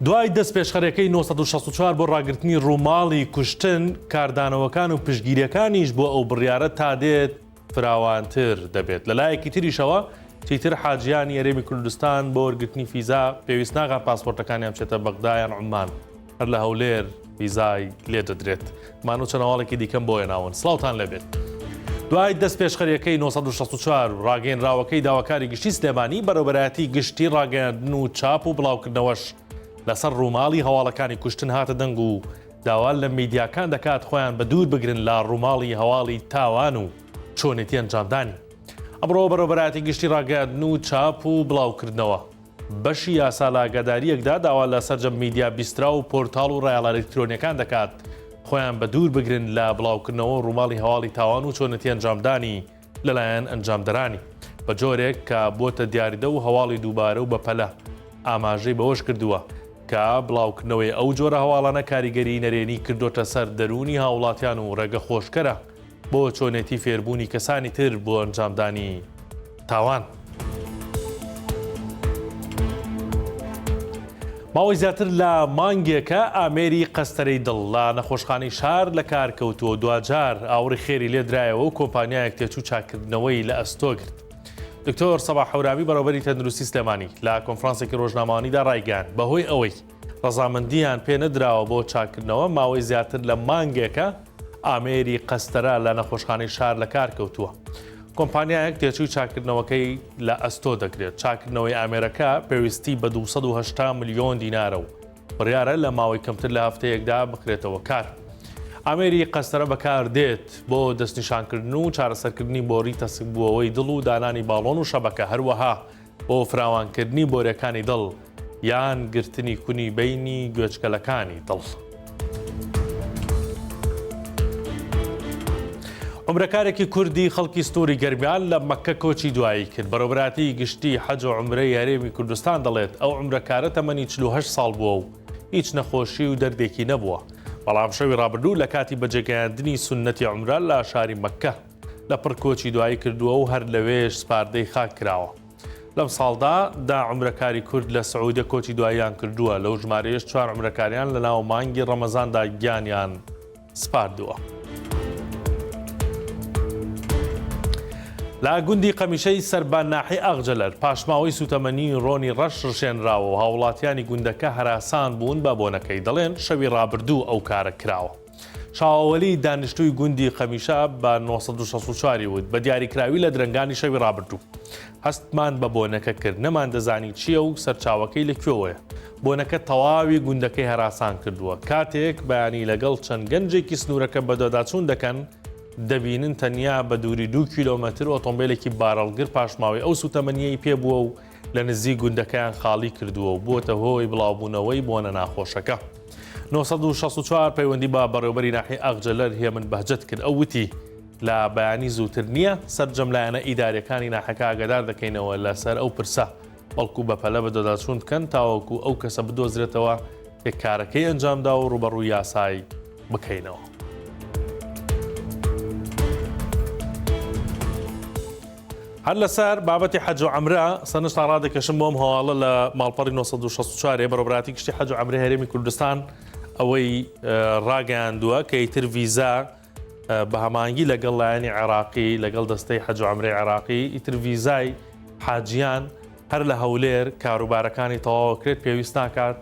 دوای دەست پێشخەرەکەی 1964 بۆ ڕاگررتنی ڕووماڵی کوشتن کاردانەوەکان و پشگیریەکانیش بۆ ئەو بڕیارە تا دێت فراوانتر دەبێت. لەلایەکی تریشەوە چیتر حاجیانی یاریمی کوردستان بۆ وەرگرتنی فیزا پێویست ناغا پاسپۆرتەکانیان بچێتە بەغدایان عومان هەر لە هەولێر ویزای لێ دەدرێت. مان و چەنەواڵێکی دیکەم بۆیە ناون. سڵاوتان لەبێت. دوای دەست پێشخەریەکەی 1964 ڕاگەیەنراوەکەی داواکاری گشتی سلێمانی بەرەوبەرایەتی گشتی ڕاگەیاندن و چاپ و بڵاوکردنەوەش لەسەر ڕووماڵی هەواڵەکانی کوشتن هاتە دەنگ و داوال لە میدیاکان دەکات خۆیان بە دوور بگرن لە ڕووماڵی هەواڵی تاوان و چۆنێتی ئەنجامدانی. ئەمڕۆ بەرەوبەرایەتی گشتی ڕاگەیاندن و چاپ و بڵاوکردنەوە بەشی یاسا لاگەداریەکدا داوا لە سەرجەم میدیا بیسترا و پۆرتاڵ و ڕایاڵ ئەلکترۆنیەکان دەکات خۆیان بە دوور بگرن لە بڵاوکردنەوە ڕووماڵی هەواڵی تاوان و چۆنەتی ئەنجامدانی لەلایەن ئەنجامدەرانی بە جۆرێک کە بۆتە دیاریدە و هەواڵی دووبارە و بەپەلە ئاماژەی بەوەش کردووە کە بڵاوکردنەوەی ئەو جۆرە هەواڵانە کاریگەری نەرێنی کردوتە سەر دەرونی هاوڵاتیان و ڕێگە خۆشکەرە بۆ چۆنێتی فێربوونی کەسانی تر بۆ ئەنجامدانی تاوان. ماوەی زیاتر لە مانگێکە ئامێری قەستەرەی دڵ لە نەخۆشخانەی شار لە کار کەوتووە دوجار ئاوری خێری لێدرایەوە و کۆمپانیایەک تێچوو چاکردنەوەی لە ئەستۆ کرد. دکتۆر سەباح حەورامی بەڕێوەبەری تەندروستی سلێمانی لە کۆنفرانسێکی ڕۆژنامەوانیدا ڕایگەیاند بەهۆی ئەوەی ڕەزامەندیان پێ نەدراوە بۆ چاکردنەوە ماوەی زیاتر لە مانگێکە ئامێری قەستەرە لە نەخۆشخانەی شار لە کار کەوتووە. کۆمپانیایەک تێچووی چاکردنەوەکەی لە ئەستۆ دەکرێت. چاکردنەوەی ئامێرەکە پێویستی بە 280 ملیۆن دینارە و بڕیارە لە ماوەی کەمتر لە هەفتەیەکدا بکرێتەوە کار. ئامێری قەستەرە بەکار دێت بۆ دەستنیشانکردن و چارەسەرکردنی بۆری تەسکبووەوەی دڵ و دانانی باڵۆن و شەبەکە هەروەها بۆ فراوانکردنی بۆرەکانی دڵ یان گرتنی کونی بینی گوێچکەلەکانی دڵ. عمرەکارێکی کوردی خەڵکی ستوری گەرمیان لە مەککە کۆچی دوایی کرد. بەڕێوەبەراتی گشتی حەج و عومرەی یاریمی کوردستان دەڵێت ئەو عومرەکارە تەمەنی 48 ساڵ بووە و هیچ نەخۆشی و دەردێکی نەبووە. بەڵام شەوی ڕابردوو لە کاتی بەجێگەیاندنی سونەتی عومرە لە شاری مەککە لە پڕ کۆچی دوایی کردووە و هەر لەوێش سپاردەی خاک کراوە. لەم ساڵدا دا عومرەکاری کورد لە سعودە کۆچی دواییان کردووە. لەو ژمارەیەش 4 عومرەکاریان لە ناو مانگی ڕەمەزاندا گیانیان سپاردووە. لا گوندی قەمیشەی سەربان ناحی ئەغجەلەر پاشماوەی سوتەمەنی ڕۆنی ڕەش ڕشێنراوە و هاوڵاتیانی گوندەکە هەراسان بوون بە بۆنەکەی دەڵێن شەوی ڕابردوو ئەو کارە کراوە. شاوەوەلی دانیشتووی گوندی قەمیشە بە 1964 وت بە دیاریکراوی لە درنگانی شەوی ڕابردوو هەستمان بە بۆنەکە کرد نەمان دەزانی چییە و سەرچاوەکەی لەکوێوەیە. بۆنەکە تەواوی گوندەکەی هەراسان کردووە. کاتێک بەیانی لەگەڵ چەند گەنجێکی سنوورەکە بەدۆداچوون دەکەن دەبینن تەنیا بە دووری 2 کیلۆمەتر ئۆتۆمبیلێکی بارەڵگر پاشماوەی ئەو سوتەمەنیەی پێبووە و لە نزیک گوندەکەیان خاڵی کردووە و بۆتە هۆی بڵاوبوونەوەی بۆنە ناخۆشەکە. 1964 پەیوەندی بە بەڕێوەبەری ناحی ئەغجەلەر هێمن بەهجەت کرد. ئەو وتی لە بەیانی زووتر نییە سەرجەم لایەنە ئیدارەکانی ناحەکە ئاگادار دەکەینەوە لەسەر ئەو پرسە بەڵکو بەپەلە بەدۆداچوون بکەن تاوەکو ئەو کەسە بدۆزرێتەوە کە کارەکەی ئەنجامدا و ڕوبەڕووی یاسایی بکەینەوە. هەر لەسەر بابەتی حەج و عومرە سەرنجتا ڕادێکەشم بۆم هەواڵە لە ماڵپەڕی 1964 بەڕێوەبەراتی گشتی حەج و عومرەی هەرێمی کوردستان ئەوەی ڕاگەیاندووە کە ئیتر ڤیزا بە هەمانگی لەگەڵ لایەنی عێراقی لەگەڵ دەستەی حەج و عومرەی عێراقی ئیتر ڤیزای حاجیان هەر لە هەولێر کاروبارەکانی تەواوەکرێت پێویست ناکات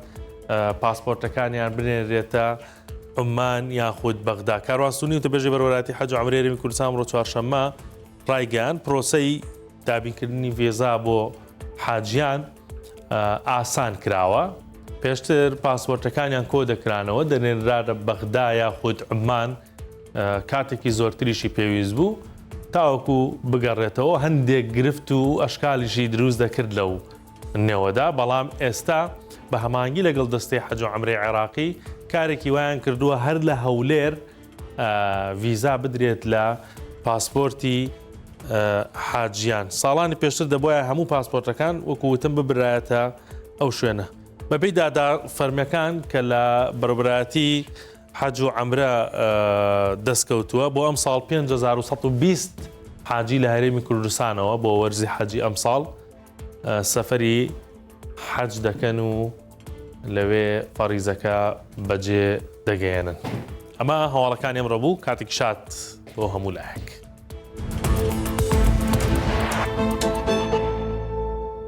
پاسپۆرتەکانیان بنێرێتە عومان یاخود بەغدا. کاروانسوونی و تەبێژی بەڕێوەبەراتی حەج و عومرەی هەرێمی کوردستان ڕۆژ چوارشەممە ڕایگەیاند پرۆسەی دابینکردنی ڤێزا بۆ حاجیان ئاسان کراوە. پێشتر پاسپۆرتەکانیان کۆ دەکرانەوە دەنێنرا لە بەغدا یاخود عومان کاتێکی زۆرتریشی پێویست بوو تاوەکو بگەڕێتەوە هەندێک گرفت و ئەشکالیشی دروست دەکرد لەو نێوەدا. بەڵام ئێستا بە هەمانگی لەگەڵ دەستەی حەج و عومرەی عێراقی کارێکی وایان کردووە هەر لە هەولێر ڤیزا بدرێت لە پاسپۆرتی حاجیان. ساڵانی پێشتر دەبواە هەموو پاسپۆرتەکان وەکووتم ببرایەتە ئەو شوێنە. بەپێی دادا فەرمیەکان کە لە بەڕێوەبەراتی حەج و عومرە دەستکەوتووە بۆ ئەم ساڵ 5120 حاجی لە هەرێمی کوردستانەوە بۆ وەرزی حەجی ئەم ساڵ سەفەری حەج دەکەن و لەوێ فەریزەکە بەجێ دەگەێنن. ئەمە هەواڵەکانی ئەمڕۆ بوو، کاتێک شات بۆ هەموو لایەک.